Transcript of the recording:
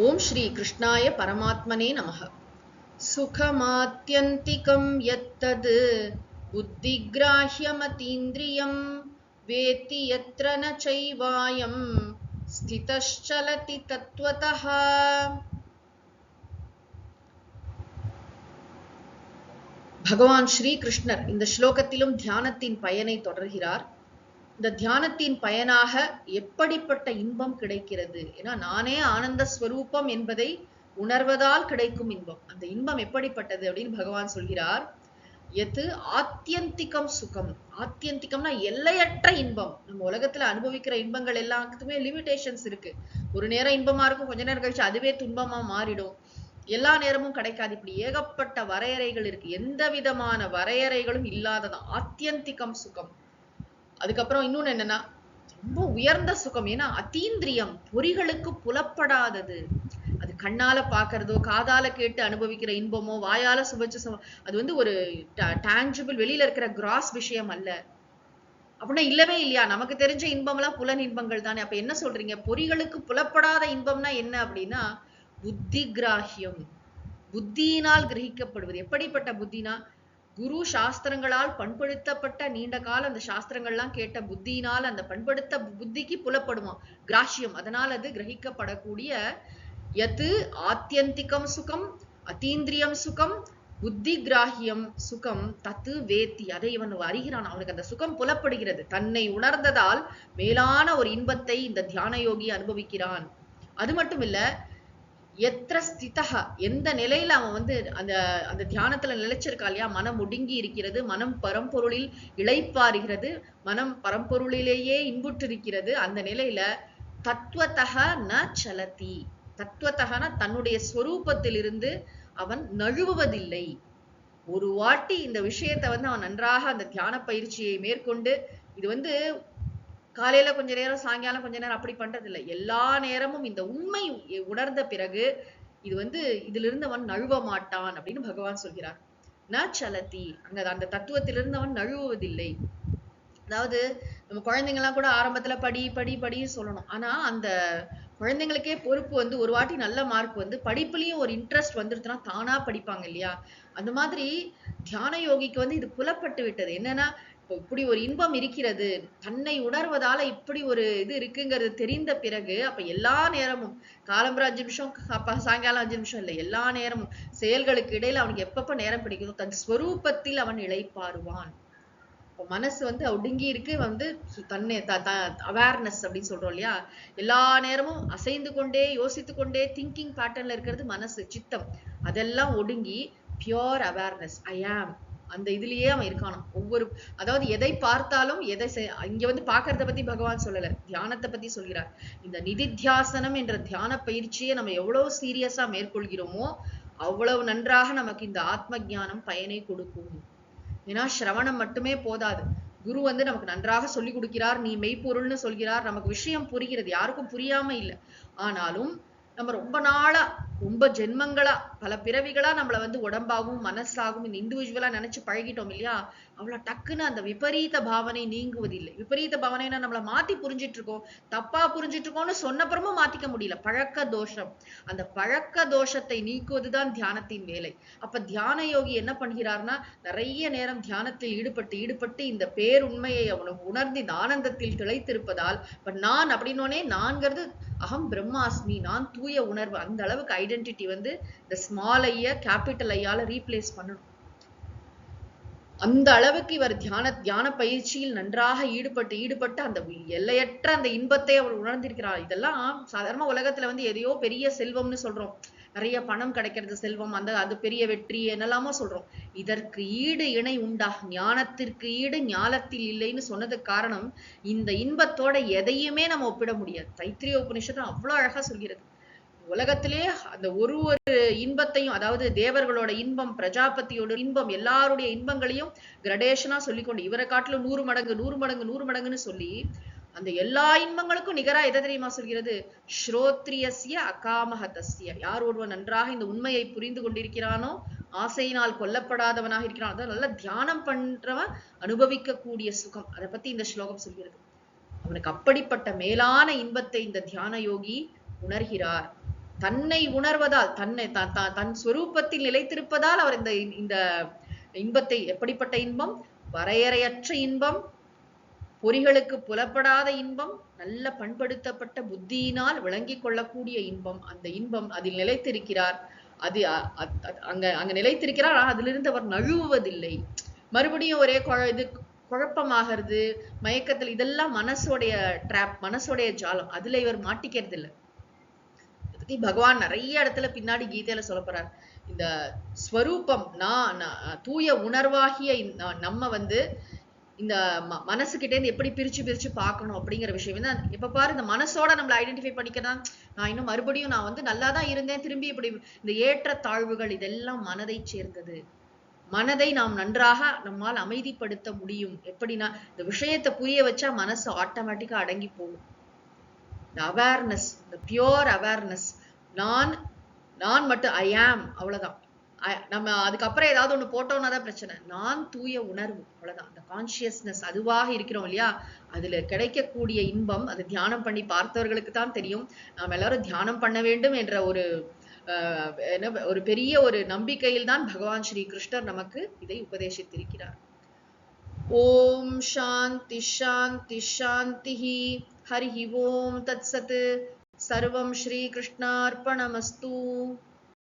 ओम श्री कृष्णाय परमात्मने नमः। सुखमात्यन्तिकं यत्तद् बुद्धिग्राह्यमतीन्द्रियं वेत्ति यत्र न चैवायं स्थितश्चलति तत्त्वतः। भगवान श्री कृष्णர் இந்த ஸ்லோகத்திலும் தியானத்தின் பயனை தொடர்கிறார். இந்த தியானத்தின் பயனாக எப்படிப்பட்ட இன்பம் கிடைக்கிறது? ஏன்னா நானே ஆனந்த ஸ்வரூபம் என்பதை உணர்வதால் கிடைக்கும் இன்பம். அந்த இன்பம் எப்படிப்பட்டது அப்படின்னு பகவான் சொல்கிறார். எது ஆத்தியந்திகம் சுகம். ஆத்தியந்திகம்னா எல்லையற்ற இன்பம். நம்ம உலகத்துல அனுபவிக்கிற இன்பங்கள் எல்லாத்துக்குமே லிமிடேஷன்ஸ் இருக்கு. ஒரு நேரம் இன்பமா இருக்கும், கொஞ்ச நேரம் கழிச்சு அதுவே துன்பமா மாறிடும். எல்லா நேரமும் கிடைக்காது. இப்படி ஏகப்பட்ட வரையறைகள் இருக்கு. எந்த விதமான வரையறைகளும் இல்லாததான் ஆத்தியந்திகம் சுகம். அதுக்கப்புறம் இன்னொன்னு என்னன்னா, ரொம்ப உயர்ந்த சுகம். ஏன்னா அதீந்திரியம், பொறிகளுக்கு புலப்படாதது. அது கண்ணால பாக்குறதோ, காதால கேட்டு அனுபவிக்கிற இன்பமோ, வாயால சுவைச்சு அது வந்து ஒரு டான்ஜிபிள், வெளியில இருக்கிற கிராஸ் விஷயம் அல்ல. அப்படின்னா இல்லவே இல்லையா? நமக்கு தெரிஞ்ச இன்பம் எல்லாம் புலன் இன்பங்கள் தானே. அப்ப என்ன சொல்றீங்க? பொறிகளுக்கு புலப்படாத இன்பம்னா என்ன அப்படின்னா, புத்தி கிராஹ்யம், புத்தியினால் கிரகிக்கப்படுவது. எப்படிப்பட்ட புத்தினா, குரு சாஸ்திரங்களால் பண்படுத்தப்பட்ட நீண்ட கால அந்த சாஸ்திரங்கள்லாம் கேட்ட புத்தியினால் அந்த பண்படுத்த புத்திக்கு புலப்படுமா, கிராஹ்யம். அதனால் அது கிரகிக்கப்படக்கூடிய யத்து ஆத்தியந்திகம் சுகம், அதீந்திரியம் சுகம், புத்தி கிராஹ்யம் சுகம் தத்து வேத்தி. அதை இவன் அறிகிறான். அவனுக்கு அந்த சுகம் புலப்படுகிறது. தன்னை உணர்ந்ததால் மேலான ஒரு இன்பத்தை இந்த தியான யோகி அனுபவிக்கிறான். அது மட்டும் இல்ல, எத்திர ஸ்திதஹ, எந்த நிலையில அவன் வந்து அந்த அந்த தியானத்துல நிலைச்சிருக்கா இல்லையா, மனம் ஒடுங்கி இருக்கிறது, மனம் பரம்பொருளில் இளைப்பாறுகிறது, மனம் பரம்பொருளிலேயே இன்புற்றிருக்கிறது. அந்த நிலையில தத்துவத்தக ந சலதி. தத்துவத்தகனா தன்னுடைய ஸ்வரூபத்திலிருந்து அவன் நழுவுவதில்லை. ஒரு வாட்டி இந்த விஷயத்தை வந்து அவன் நன்றாக அந்த தியான பயிற்சியை மேற்கொண்டு, இது வந்து காலையில கொஞ்ச நேரம், சாயங்காலம் கொஞ்ச நேரம் அப்படி பண்றது இல்லை. எல்லா நேரமும் இந்த உண்மை உணர்ந்த பிறகு இது வந்து இதிலிருந்து அவன் நழுவ மாட்டான் அப்படின்னு பகவான் சொல்கிறார். ந சலதி, அங்க அந்த தத்துவத்திலிருந்து அவன் நழுவுவதில்லை. அதாவது நம்ம குழந்தைங்க எல்லாம் கூட ஆரம்பத்துல படி படி படின்னு சொல்லணும். ஆனா அந்த குழந்தைங்களுக்கே பொறுப்பு வந்து ஒரு வாட்டி நல்ல மார்க் வந்து படிப்புலயும் ஒரு இன்ட்ரெஸ்ட் வந்துருச்சுன்னா தானா படிப்பாங்க இல்லையா? அந்த மாதிரி தியான யோகிக்கு வந்து இது புலப்பட்டு விட்டது. என்னன்னா, இப்படி ஒரு இன்பம் இருக்கிறது, தன்னை உணர்வதால இப்படி ஒரு இது இருக்குங்கிறது தெரிந்த பிறகு, அப்ப எல்லா நேரமும் காலம்புற 5 நிமிஷம், அப்ப சாயங்காலம் 5 நிமிஷம் இல்லை, எல்லா நேரமும் செயல்களுக்கு இடையில அவனுக்கு எப்பப்ப நேரம் பிடிக்குதோ தன் ஸ்வரூபத்தில் அவன் இளைப்பாறுவான். மனசு வந்து ஒடுங்கி இருக்கு, வந்து தன்னை அவேர்னஸ் அப்படின்னு சொல்றோம் இல்லையா? எல்லா நேரமும் அசைந்து கொண்டே, யோசித்து கொண்டே, திங்கிங் பேட்டர்ன்ல இருக்கிறது மனசு, சித்தம். அதெல்லாம் ஒடுங்கி பியோர் அவேர்னஸ், ஐ ஆம், அந்த இதுலயே அவன் இருக்கானாம். ஒவ்வொரு, அதாவது எதை பார்த்தாலும், எதை இங்க வந்து பாக்குறத பத்தி பகவான் சொல்லல, தியானத்தை பத்தி சொல்கிறார். இந்த நிதித்தியாசனம் என்ற தியான பயிற்சியை நம்ம எவ்வளவு சீரியஸா மேற்கொள்கிறோமோ அவ்வளவு நன்றாக நமக்கு இந்த ஆத்ம ஞானம் பயனை கொடுக்கும். ஏன்னா சிரவணம் மட்டுமே போதாது. குரு வந்து நமக்கு நன்றாக சொல்லி கொடுக்கிறார், நீ மெய்ப்பொருள்னு சொல்கிறார், நமக்கு விஷயம் புரிகிறது, யாருக்கும் புரியாம இல்லை. ஆனாலும் நம்ம ரொம்ப நாளா, ரொம்ப ஜென்மங்களா, பல பிறவிகளா நம்மள வந்து உடம்பாகவும் மனசாகவும் இந்த இண்டிவிஜுவலா நினைச்சு பழகிட்டோம் இல்லையா? அவ்வளவு டக்குன்னு அந்த விபரீத பாவனை நீங்குவதில்லை. விபரீத பாவனைனா நம்மள மாத்தி புரிஞ்சிட்டு இருக்கோம், தப்பா புரிஞ்சிட்டு இருக்கோம்னு சொன்னப்புறமும் மாத்திக்க முடியல. பழக்க தோஷம். அந்த பழக்க தோஷத்தை நீக்குவதுதான் தியானத்தின் வேலை. அப்ப தியான யோகி என்ன பண்ணுகிறார்னா, நிறைய நேரம் தியானத்தில் ஈடுபட்டு இந்த பேருண்மையை அவனுக்கு உணர்ந்து இந்த ஆனந்தத்தில் திளைத்திருப்பதால், இப்ப நான் அப்படின்னோனே, நான்கிறது அகம் பிரம்மாஸ்மி, நான் தூய உணர்வு. அந்த அளவுக்கு ஐடென்டிட்டி வந்து இந்த ஸ்மால் ஐய கேபிட்டல் ஐயால ரீப்ளேஸ் பண்ணணும். அந்த அளவுக்கு இவர் தியான பயிற்சியில் நன்றாக ஈடுபட்டு அந்த எல்லையற்ற அந்த இன்பத்தை அவர் உணர்ந்திருக்கிறார். இதெல்லாம் சாதாரண உலகத்துல வந்து எதையோ பெரிய செல்வம்னு சொல்றோம், நிறைய பணம் கிடைக்கிறது செல்வம், அது பெரிய வெற்றி என்னெல்லாமோ சொல்றோம். இதற்கு ஈடு இணை உண்டா? ஞானத்திற்கு ஈடு ஞானத்தில் இல்லைன்னு சொன்னதுக்கு காரணம், இந்த இன்பத்தோட எதையுமே நம்ம ஒப்பிட முடியாது. தைத்திரிய உபநிஷத்து அவ்வளவு அழகா சொல்கிறது. உலகத்திலே அந்த ஒரு இன்பத்தையும், அதாவது தேவர்களோட இன்பம், பிரஜாபதியோட இன்பம், எல்லாருடைய இன்பங்களையும் கிரடேஷனா சொல்லிக்கொண்டு, இவரை காட்டிலும் 100 மடங்கு 100 மடங்கு 100 மடங்குன்னு சொல்லி அந்த எல்லா இன்பங்களுக்கும் நிகரா எதை தெரியுமா சொல்கிறது? ஸ்ரோத்ரியஸ்ய அகாமஹதஸ்ய. யார் ஒருவன் நன்றாக இந்த உண்மையை புரிந்து கொண்டிருக்கிறானோ, ஆசையினால் கொல்லப்படாதவனாக இருக்கிறான், அதான் நல்லா தியானம் பண்றவன் அனுபவிக்க கூடிய சுகம். அதை பத்தி இந்த ஸ்லோகம் சொல்கிறது. அவனுக்கு அப்படிப்பட்ட மேலான இன்பத்தை இந்த தியான யோகி உணர்கிறார். தன்னை உணர்வதால், தன் ஸ்வரூபத்தில் நிலைத்திருப்பதால் அவர் இந்த இன்பத்தை, எப்படிப்பட்ட இன்பம்? வரையறையற்ற இன்பம், பொறிகளுக்கு புலப்படாத இன்பம், நல்ல பண்படுத்தப்பட்ட புத்தியினால் விளங்கிக் கொள்ளக்கூடிய இன்பம். அந்த இன்பம் அதில் நிலைத்திருக்கிறார். அது அங்க நிலைத்திருக்கிறார். அதிலிருந்து அவர் நழுவுவதில்லை. மறுபடியும் ஒரே இது குழப்பமாகிறது, மயக்கத்தில், இதெல்லாம் மனசோடைய ட்ராப், மனசோடைய ஜாலம். அதுல இவர் மாட்டிக்கிறது இல்லை. பகவான் நிறைய இடத்துல பின்னாடி கீதையில சொல்ல போறார். இந்த ஸ்வரூபம், நான் தூய உணர்வாகிய நம்ம இந்த மனசுகிட்டே இருந்து எப்படி பிரிச்சு பார்க்கணும் அப்படிங்கிற விஷயம் தான். இப்ப பாரு, இந்த மனசோட நம்மளை ஐடென்டிஃபை பண்ணிக்கலாம். நான் இன்னும் மறுபடியும் நான் நல்லாதான் இருந்தேன், திரும்பி இப்படி இந்த ஏற்ற தாழ்வுகள் இதெல்லாம் மனதை சேர்ந்தது. மனதை நாம் நன்றாக நம்மால் அமைதிப்படுத்த முடியும். எப்படின்னா, இந்த விஷயத்தை புரிய வச்சா மனசு ஆட்டோமேட்டிக்கா அடங்கி போகும். இந்த அவேர்னஸ், இந்த பியோர் அவேர்னஸ், நான் மட்டும் ஐ ஆம், அவ்வளவுதான். நம்ம அதுக்கப்புறம் ஏதாவது ஒண்ணு போட்டோம்னா தான் பிரச்சனை. நான் தூய உணர்வு, அவ்வளவுதான். அந்த கான்சியஸ்னஸ் அதுவாக இருக்கிறோம் இல்லையா, அதுல கிடைக்கக்கூடிய இன்பம், அது தியானம் பண்ணி பார்த்தவர்களுக்கு தான் தெரியும். நாம் எல்லாரும் தியானம் பண்ண வேண்டும் என்ற ஒரு பெரிய ஒரு நம்பிக்கையில் தான் பகவான் ஸ்ரீ கிருஷ்ணர் நமக்கு இதை உபதேசித்திருக்கிறார். ஓம் சாந்தி சாந்தி சாந்தி. ஹரி ஓம் தத் சத். சர்வம் ஸ்ரீ கிருஷ்ணார்ப்பணமஸ்து.